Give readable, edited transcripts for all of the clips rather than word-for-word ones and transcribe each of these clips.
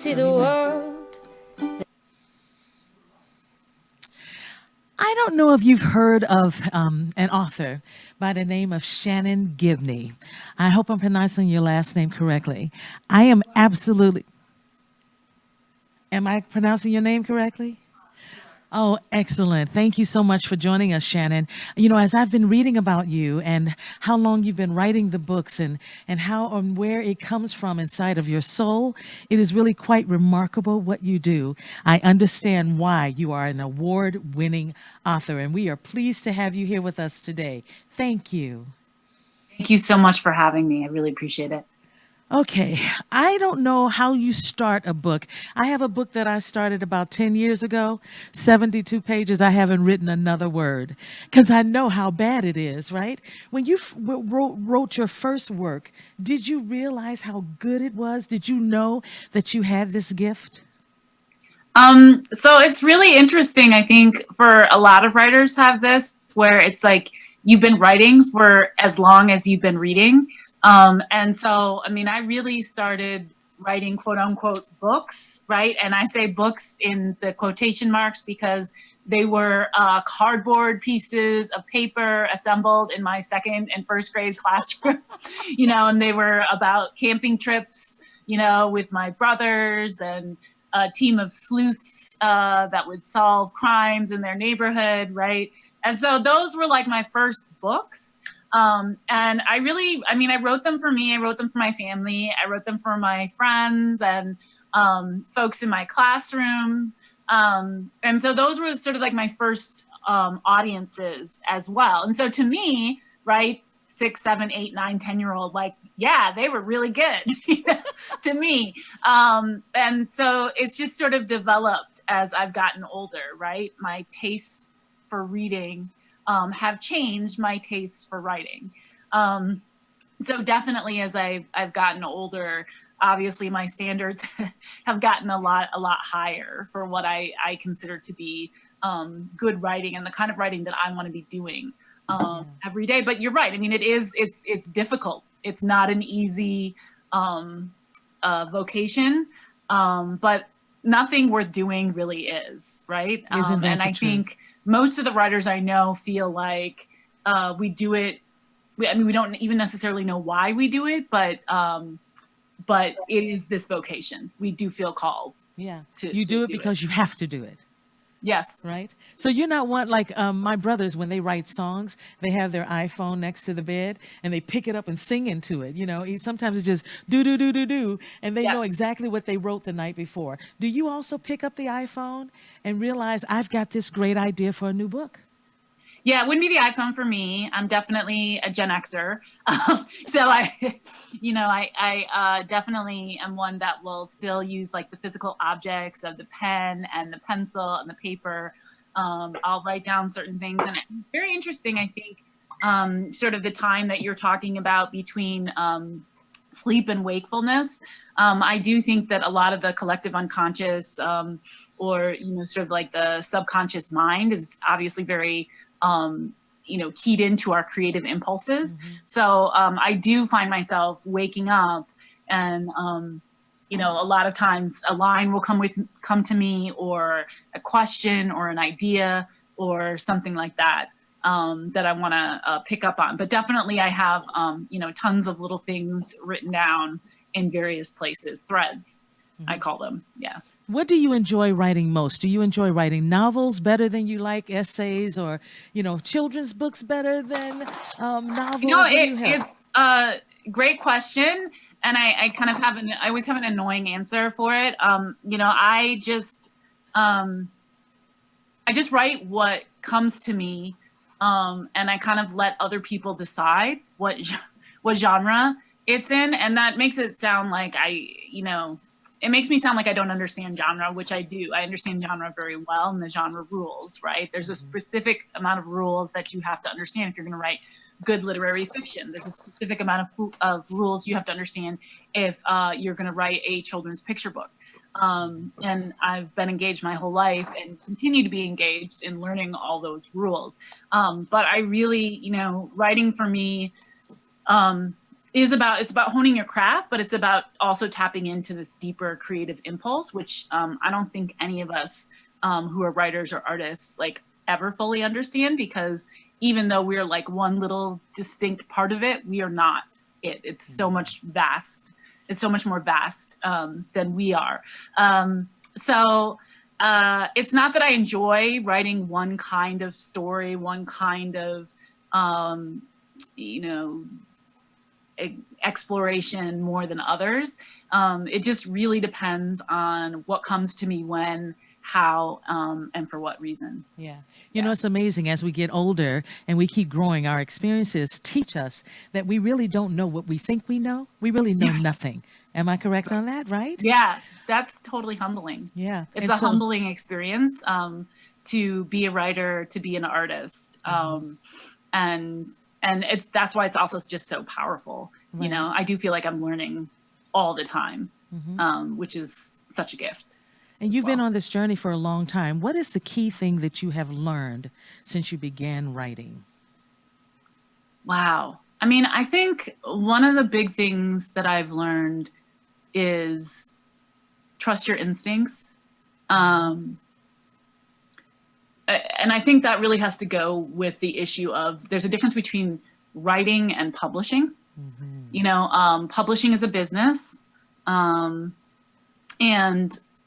see the world. I don't know if you've heard of an author by the name of Shannon Gibney. I hope I'm pronouncing your last name correctly. I am absolutely. Am I pronouncing your name correctly? Oh, excellent. Thank you so much for joining us, Shannon. You know, as I've been reading about you and how long you've been writing the books and how and where it comes from inside of your soul, it is really quite remarkable what you do. I understand why you are an award winning author, and we are pleased to have you here with us today. Thank you. Thank you so much for having me. I really appreciate it. Okay, I don't know how you start a book. I have a book that I started about 10 years ago, 72 pages. I haven't written another word because I know how bad it is, right? When you wrote your first work, did you realize how good it was? Did you know that you had this gift? So it's really interesting. I think for a lot of writers have this where it's like you've been writing for as long as you've been reading. And so, I mean, I really started writing quote unquote books, right? And I say books in the quotation marks because they were cardboard pieces of paper assembled in my second and first grade classroom, and they were about camping trips, with my brothers and a team of sleuths that would solve crimes in their neighborhood, right? And so those were like my first books. And I wrote them for me. I wrote them for my family. I wrote them for my friends and folks in my classroom. And so those were sort of like my first audiences as well. And so to me, right, 6, 7, 8, 9, 10-year-old, like, yeah, they were really good to me. And so it's just sort of developed as I've gotten older, right? My tastes for reading have changed my tastes for writing. So definitely as I've gotten older, obviously my standards have gotten a lot higher for what I consider to be good writing and the kind of writing that I want to be doing every day. But you're right. I mean, it's difficult. It's not an easy vocation, but nothing worth doing really is, right? And I think most of the writers I know feel like we do it. We don't even necessarily know why we do it, but it is this vocation. We do feel called. Yeah, you do it because you have to do it. Yes. Right. So you're not one like my brothers when they write songs, they have their iPhone next to the bed and they pick it up and sing into it. Sometimes it's just do do do do do, and they know exactly what they wrote the night before. Do you also pick up the iPhone and realize I've got this great idea for a new book? Yeah, it wouldn't be the iPhone for me. I'm definitely a Gen Xer. So I definitely am one that will still use like the physical objects of the pen and the pencil and the paper. I'll write down certain things. And it's very interesting, I think, sort of the time that you're talking about between sleep and wakefulness. I do think that a lot of the collective unconscious or, sort of like the subconscious mind is obviously very keyed into our creative impulses. Mm-hmm. So I do find myself waking up and, a lot of times a line will come to me or a question or an idea or something like that that I want to pick up on. But definitely I have, tons of little things written down in various places, threads. Mm-hmm. I call them. Yeah. What do you enjoy writing most? Do you enjoy writing novels better than you like essays, or children's books better than novels? It's a great question, and I kind of I always have an annoying answer for it. I just write what comes to me, and I kind of let other people decide what genre it's in, and that makes it sound like it makes me sound like I don't understand genre, which I do. I understand genre very well and the genre rules, right? There's a specific amount of rules that you have to understand if you're going to write good literary fiction. There's a specific amount of rules you have to understand if you're going to write a children's picture book. And I've been engaged my whole life and continue to be engaged in learning all those rules. But I really, writing for me, it's about honing your craft, but it's about also tapping into this deeper creative impulse, which I don't think any of us who are writers or artists like ever fully understand, because even though we're like one little distinct part of it, we are not it. It's so much vast. It's so much more vast than we are. So it's not that I enjoy writing one kind of story, one kind of, you know, exploration more than others. It just really depends on what comes to me when, how, and for what reason. Yeah. You know, it's amazing as we get older and we keep growing, our experiences teach us that we really don't know what we think we know. We really know nothing. Am I correct on that, right? Yeah, that's totally humbling. Yeah. It's And a so, humbling experience to be a writer, to be an artist. And it's that's why it's also just so powerful. You know, right. I do feel like I'm learning all the time, which is such a gift And as you've been well. on this journey for a long time. What is the key thing that you have learned since you began writing? Wow. I mean, I think one of the big things that I've learned is trust your instincts. Um, and I think that really has to go with the issue of there's a difference between writing and publishing. You know, publishing is a business, and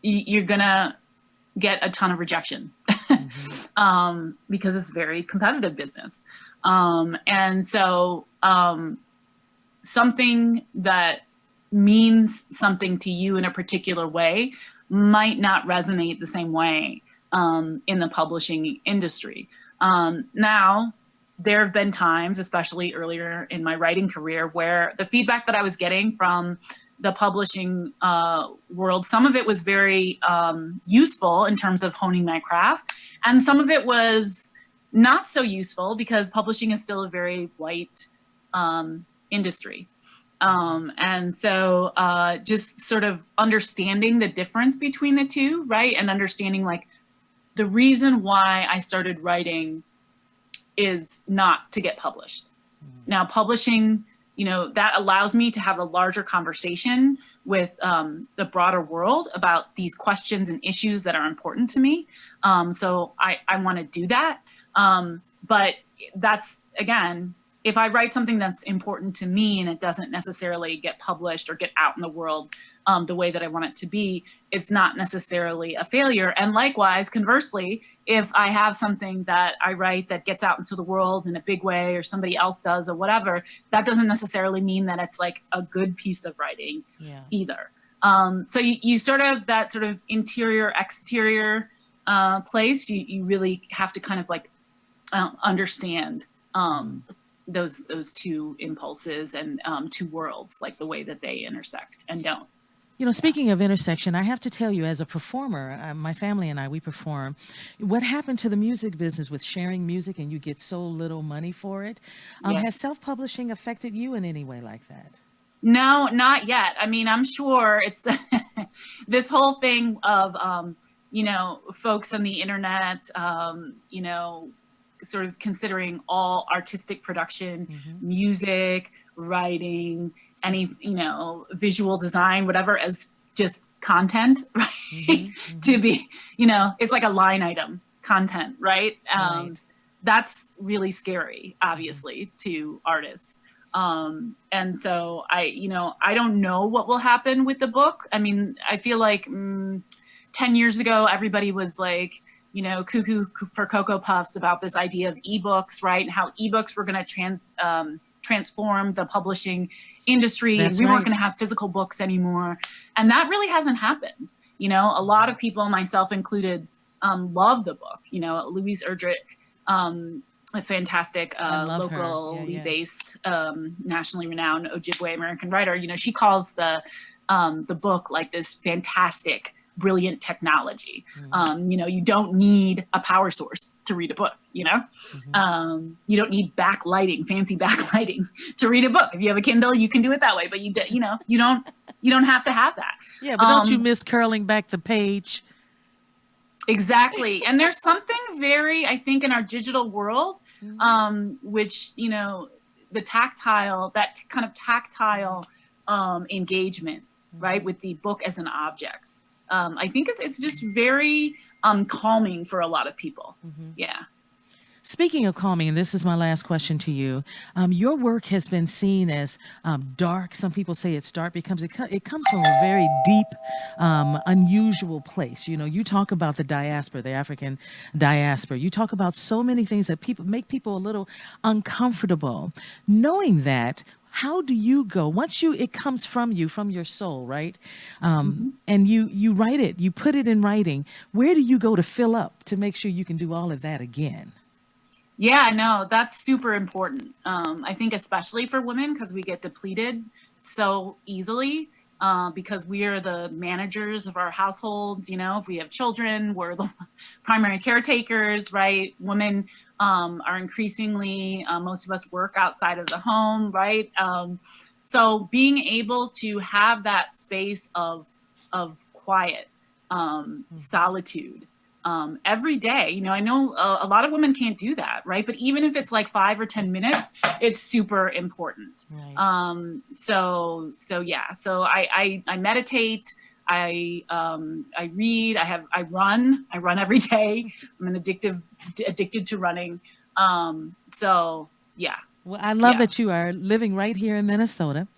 you're gonna get a ton of rejection because it's a very competitive business. And so something that means something to you in a particular way might not resonate the same way in the publishing industry. Now, there have been times, especially earlier in my writing career, where the feedback that I was getting from the publishing world, some of it was very useful in terms of honing my craft, and some of it was not so useful because publishing is still a very white industry. And so just sort of understanding the difference between the two, right? And understanding like the reason why I started writing is not to get published. Now, publishing, you know, that allows me to have a larger conversation with the broader world about these questions and issues that are important to me. So I want to do that. But that's, again, if I write something that's important to me and it doesn't necessarily get published or get out in the world the way that I want it to be, it's not necessarily a failure. And likewise, conversely, if I have something that I write that gets out into the world in a big way or somebody else does or whatever, that doesn't necessarily mean that it's like a good piece of writing either. So you sort of, that sort of interior, exterior place, you really have to kind of like understand those two impulses and two worlds, like the way that they intersect and don't. You know, speaking of intersection, I have to tell you, as a performer, my family and I, we perform. What happened to the music business with sharing music and you get so little money for it? Yes. Has self-publishing affected you in any way like that? No, not yet. I mean, I'm sure it's this whole thing of, you know, folks on the internet, you know, sort of considering all artistic production, music, writing, any, you know, visual design, whatever, as just content, right? To be, you know, it's like a line item content, right? Right. That's really scary, obviously, to artists. And so you know, I don't know what will happen with the book. I mean, I feel like 10 years ago, everybody was like, you know, cuckoo for Cocoa Puffs about this idea of ebooks, right? And how ebooks were going to transform the publishing industry. That's And we weren't right. going to have physical books anymore. And that really hasn't happened. You know, a lot of people, myself included, love the book. You know, Louise Erdrich, a fantastic I love her. locally Yeah. based, nationally renowned Ojibwe American writer. You know, she calls the book like this fantastic, brilliant technology. You know, you don't need a power source to read a book. You know, you don't need backlighting, fancy backlighting to read a book. If you have a Kindle, you can do it that way. But you know, you don't have to have that. Yeah, but don't you miss curling back the page? Exactly. And there's something very, I think, in our digital world, which, you know, the tactile, that kind of tactile engagement, right, with the book as an object. I think it's just very calming for a lot of people. Yeah. Speaking of calming, and this is my last question to you, your work has been seen as dark. Some people say it's dark because it comes from a very deep, unusual place. You know, you talk about the diaspora, the African diaspora. You talk about so many things that people make people a little uncomfortable. Knowing that, how do you go once it comes from you, from your soul, right? And you write it, you put it in writing. Where do you go to fill up to make sure you can do all of that again? Yeah, no, that's super important. I think especially for women because we get depleted so easily because we are the managers of our households. You know, if we have children, we're the primary caretakers, right? Women are increasingly, most of us work outside of the home, right? So being able to have that space of quiet, solitude, every day. You know, I know a lot of women can't do that, right? But even if it's like 5 or 10 minutes, it's super important. Right. So yeah. So I meditate. I read. I run. I run every day. I'm addicted to running. So yeah. Well, I love Yeah. that you are living right here in Minnesota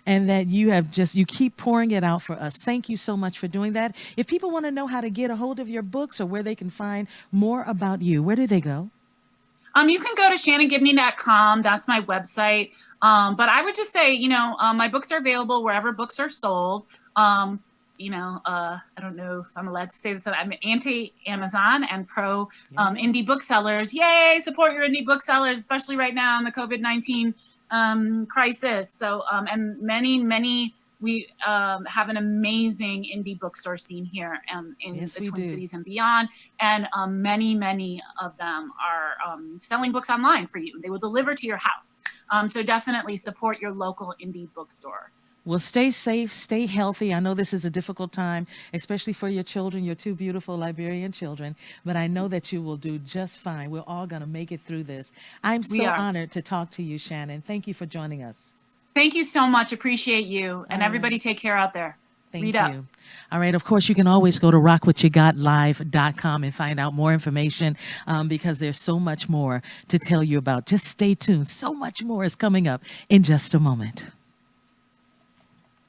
and that you keep pouring it out for us. Thank you so much for doing that. If people want to know how to get a hold of your books or where they can find more about you, where do they go? You can go to shannongibney.com. That's my website. But I would just say, you know, my books are available wherever books are sold. I don't know if I'm allowed to say this. I'm anti-Amazon and pro indie booksellers. Yay! Support your indie booksellers, especially right now in the COVID-19 crisis. So, and many, we have an amazing indie bookstore scene here in Yes, the we Twin do. Cities and beyond. And many of them are selling books online for you. They will deliver to your house. So definitely support your local indie bookstore. Well, stay safe, stay healthy. I know this is a difficult time, especially for your children, your two beautiful Liberian children, but I know that you will do just fine. We're all going to make it through this. I'm We so are. honored to talk to you, Shannon. Thank you for joining us. Thank you so much. Appreciate you. And All everybody right. take care out there. Read Thank up. you. All right. Of course, you can always go to rockwhatyougotlive.com and find out more information because there's so much more to tell you about. Just stay tuned. So much more is coming up in just a moment.